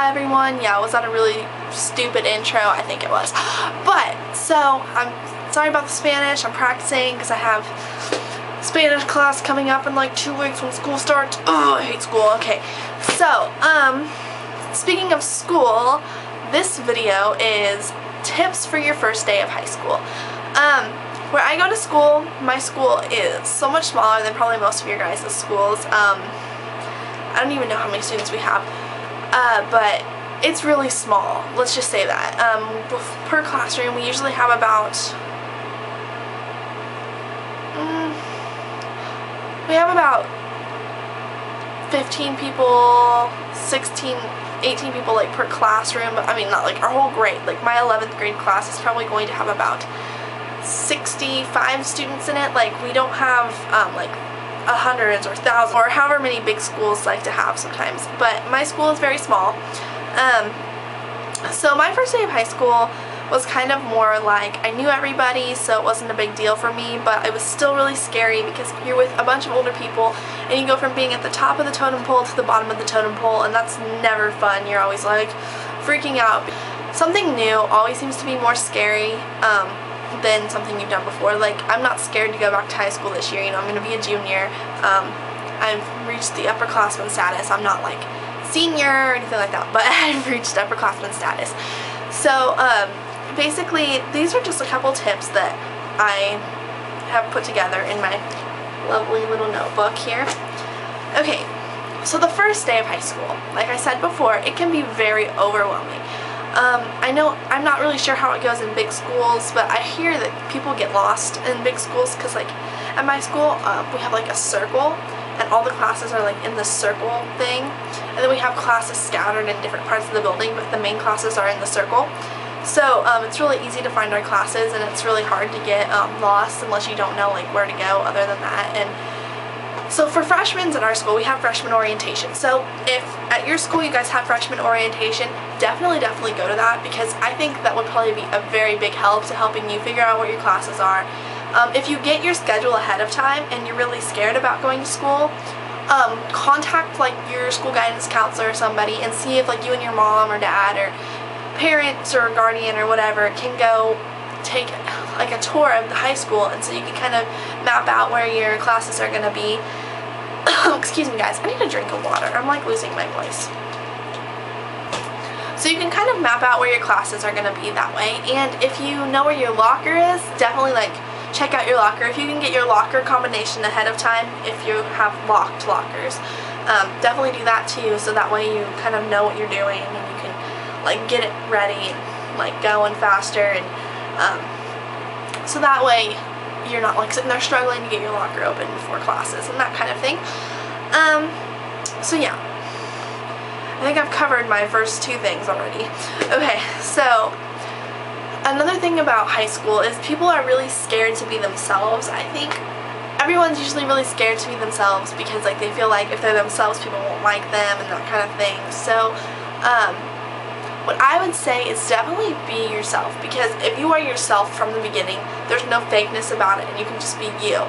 everyone. Yeah, was that a really stupid intro? I think it was. But, so, I'm sorry about the Spanish. I'm practicing because I have Spanish class coming up in like 2 weeks when school starts. Oh, I hate school. Okay, so, speaking of school, this video is tips for your first day of high school. Where I go to school, my school is so much smaller than probably most of your guys' schools. I don't even know how many students we have, but it's really small. Let's just say that. Per classroom, we usually have about, we have about 15 people, 16, 18 people like per classroom. I mean, not like our whole grade. Like my 11th grade class is probably going to have about 65 students in it. Like we don't have like hundreds or thousands or however many big schools like to have sometimes, but my school is very small. So my first day of high school was kind of more like I knew everybody, so it wasn't a big deal for me, but it was still really scary because you're with a bunch of older people and you go from being at the top of the totem pole to the bottom of the totem pole, and that's never fun. You're always like freaking out. Something new always seems to be more scary than something you've done before. Like, I'm not scared to go back to high school this year. You know, I'm going to be a junior. I've reached the upperclassman status. I'm not like senior or anything like that, but I've reached upperclassman status. So basically these are just a couple tips that I have put together in my lovely little notebook here. Okay, so the first day of high school, like I said before, it can be very overwhelming. I know I'm not really sure how it goes in big schools, but I hear that people get lost in big schools because like at my school we have like a circle and all the classes are like in the circle thing, and then we have classes scattered in different parts of the building, but the main classes are in the circle. So it's really easy to find our classes, and it's really hard to get lost unless you don't know like where to go other than that. And so for freshmen at our school, we have freshman orientation. So if at your school you guys have freshman orientation, definitely go to that, because I think that would probably be a very big help to helping you figure out what your classes are. If you get your schedule ahead of time and you're really scared about going to school, contact like your school guidance counselor or somebody and see if like you and your mom or dad or parents or guardian or whatever can go take like a tour of the high school, and so you can kind of map out where your classes are going to be. Excuse me guys, I need a drink of water. I'm like losing my voice. So you can kind of map out where your classes are going to be that way, and if you know where your locker is, definitely like check out your locker. If you can get your locker combination ahead of time, if you have locked lockers, definitely do that too, so that way you kind of know what you're doing and you can like get it ready and like going faster, and so that way you're not like sitting there struggling to get your locker open before classes and that kind of thing. So yeah, I think I've covered my first two things already. Okay, so another thing about high school is people are really scared to be themselves. I think everyone's usually really scared to be themselves because like they feel like if they're themselves people won't like them and that kind of thing. So what I would say is definitely be yourself, because if you are yourself from the beginning, there's no fakeness about it and you can just be you.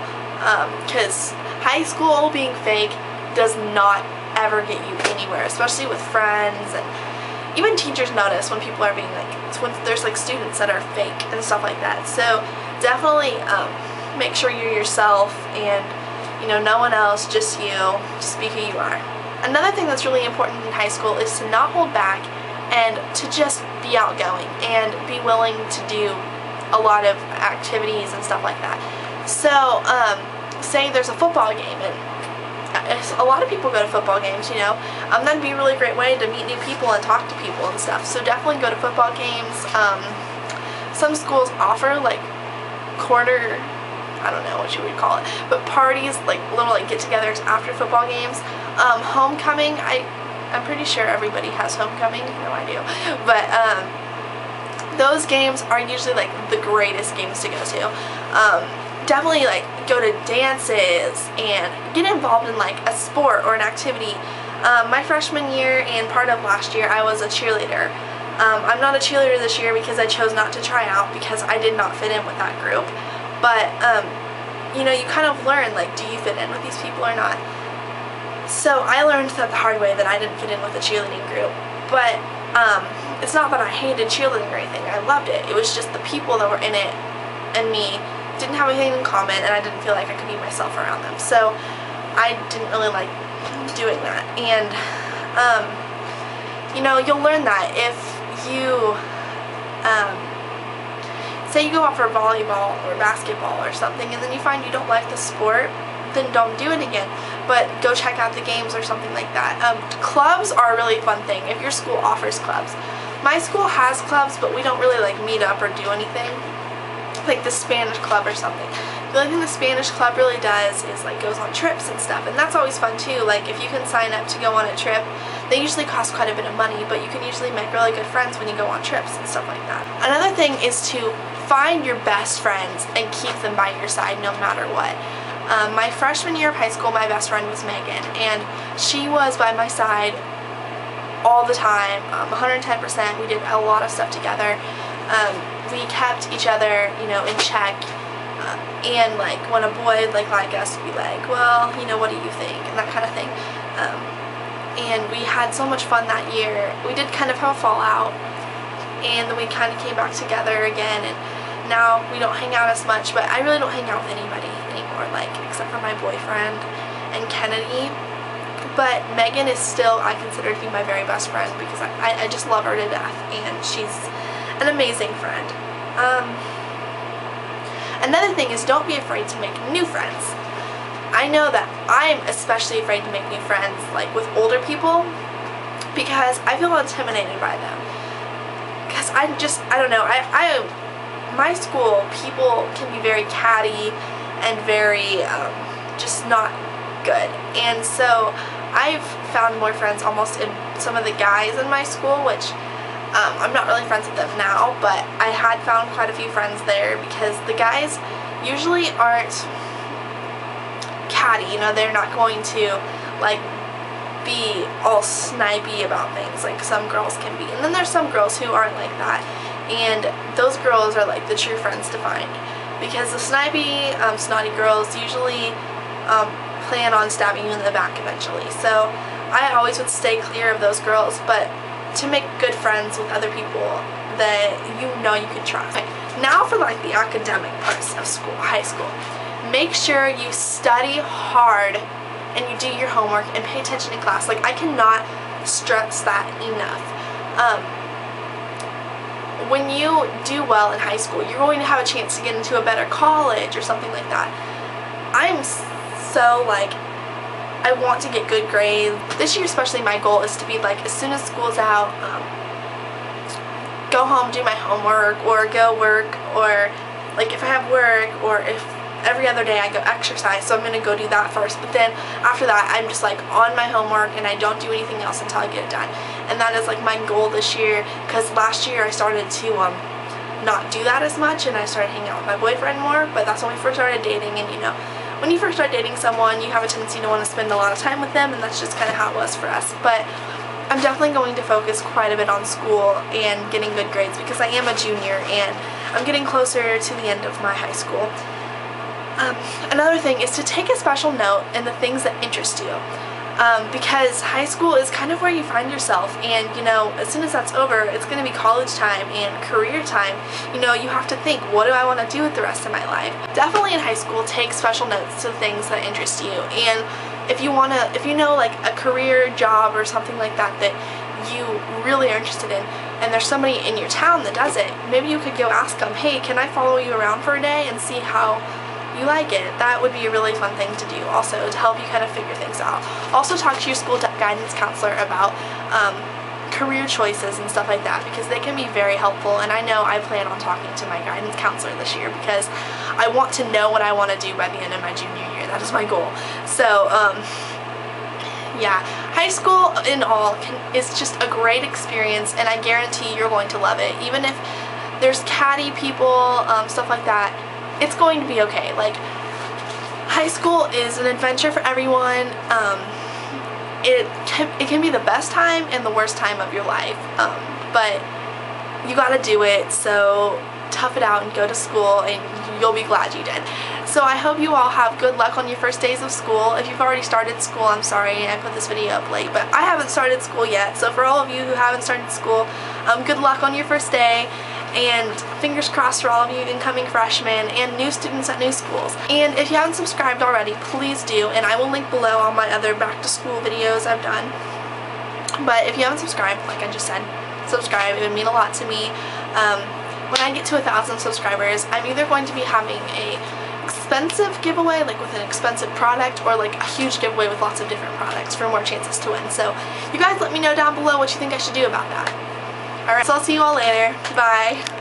Because high school being fake does not ever get you anywhere, especially with friends, and even teachers notice when people are being like, when there's like students that are fake and stuff like that. So definitely make sure you're yourself and you know no one else, just you, just be who you are. Another thing that's really important in high school is to not hold back and to just be outgoing and be willing to do a lot of activities and stuff like that. So say there's a football game, and a lot of people go to football games, you know, that'd be a really great way to meet new people and talk to people and stuff. So definitely go to football games. Some schools offer like I don't know what you would call it, but parties, like little like get-togethers after football games. Homecoming, I'm pretty sure everybody has homecoming. No, I do. But those games are usually like the greatest games to go to. Definitely like go to dances and get involved in like a sport or an activity. My freshman year and part of last year I was a cheerleader. I'm not a cheerleader this year because I chose not to try out because I did not fit in with that group. But you know, you kind of learn like, do you fit in with these people or not? So I learned that the hard way, that I didn't fit in with the cheerleading group. But it's not that I hated cheerleading or anything. I loved it. It was just the people that were in it and me didn't have anything in common, and I didn't feel like I could be myself around them. So I didn't really like doing that. And you know, you'll learn that if you say you go out for volleyball or basketball or something, and then you find you don't like the sport, then don't do it again, but go check out the games or something like that. Clubs are a really fun thing if your school offers clubs. My school has clubs, but we don't really like meet up or do anything, like the Spanish club or something. The only thing the Spanish club really does is like goes on trips and stuff, and that's always fun too. Like if you can sign up to go on a trip, they usually cost quite a bit of money, but you can usually make really good friends when you go on trips and stuff like that. Another thing is to find your best friends and keep them by your side no matter what. My freshman year of high school, my best friend was Megan, and she was by my side all the time, 110%. We did a lot of stuff together. We kept each other, you know, in check, and like when a boy would like us, we'd be like, well, you know, what do you think, and that kind of thing. And we had so much fun that year. We did kind of have a fallout, and then we kind of came back together again, and now we don't hang out as much, but I really don't hang out with anybody anymore, like except for my boyfriend and Kennedy. But Megan is still, I consider to be my very best friend, because I just love her to death, and she's an amazing friend. Another thing is, don't be afraid to make new friends. I know that I'm especially afraid to make new friends, like with older people, because I feel intimidated by them. Because I don't know, my school, people can be very catty and very just not good, and so I've found more friends almost in some of the guys in my school, which I'm not really friends with them now, but I had found quite a few friends there, because the guys usually aren't catty, you know, they're not going to like be all snipey about things like some girls can be, and then there's some girls who aren't like that, and those girls are like the true friends to find, because the snipey, snotty girls usually plan on stabbing you in the back eventually. So I always would stay clear of those girls, but to make good friends with other people that you know you can trust. Okay, now for like the academic parts of school, high school. Make sure you study hard and you do your homework and pay attention in class. Like, I cannot stress that enough. When you do well in high school, you're going to have a chance to get into a better college or something like that. I'm so like, I want to get good grades. This year especially, my goal is to be like, as soon as school's out, go home, do my homework, or go work, or like if I have work, or if every other day I go exercise, so I'm going to go do that first, but then after that I'm just like on my homework and I don't do anything else until I get it done. And that is like my goal this year, because last year I started to not do that as much, and I started hanging out with my boyfriend more, but that's when we first started dating, and you know, when you first start dating someone, you have a tendency to want to spend a lot of time with them, and that's just kind of how it was for us. But I'm definitely going to focus quite a bit on school and getting good grades, because I am a junior and I'm getting closer to the end of my high school. Another thing is to take a special note in the things that interest you, because high school is kind of where you find yourself, and you know, as soon as that's over, it's going to be college time and career time. You know, you have to think, what do I want to do with the rest of my life? Definitely in high school, take special notes to things that interest you, and if you know like a career job or something like that that you really are interested in, and there's somebody in your town that does it, maybe you could go ask them, hey, can I follow you around for a day and see how you like it? That would be a really fun thing to do also, to help you kind of figure things out. Also talk to your school guidance counselor about career choices and stuff like that, because they can be very helpful, and I know I plan on talking to my guidance counselor this year, because I want to know what I want to do by the end of my junior year. That is my goal. So yeah, high school in all is just a great experience, and I guarantee you're going to love it. Even if there's catty people, stuff like that, it's going to be okay. Like, high school is an adventure for everyone. It can be the best time and the worst time of your life, but you gotta do it, so tough it out and go to school, and you'll be glad you did. So I hope you all have good luck on your first days of school. If you've already started school, I'm sorry I put this video up late, but I haven't started school yet. So for all of you who haven't started school, good luck on your first day, and fingers crossed for all of you incoming freshmen and new students at new schools. And if you haven't subscribed already, please do, and I will link below all my other back to school videos I've done. But if you haven't subscribed, like I just said, subscribe. It would mean a lot to me. When I get to 1,000 subscribers, I'm either going to be having a expensive giveaway, like with an expensive product, or like a huge giveaway with lots of different products for more chances to win. So you guys let me know down below what you think I should do about that. Alright, so I'll see you all later. Bye.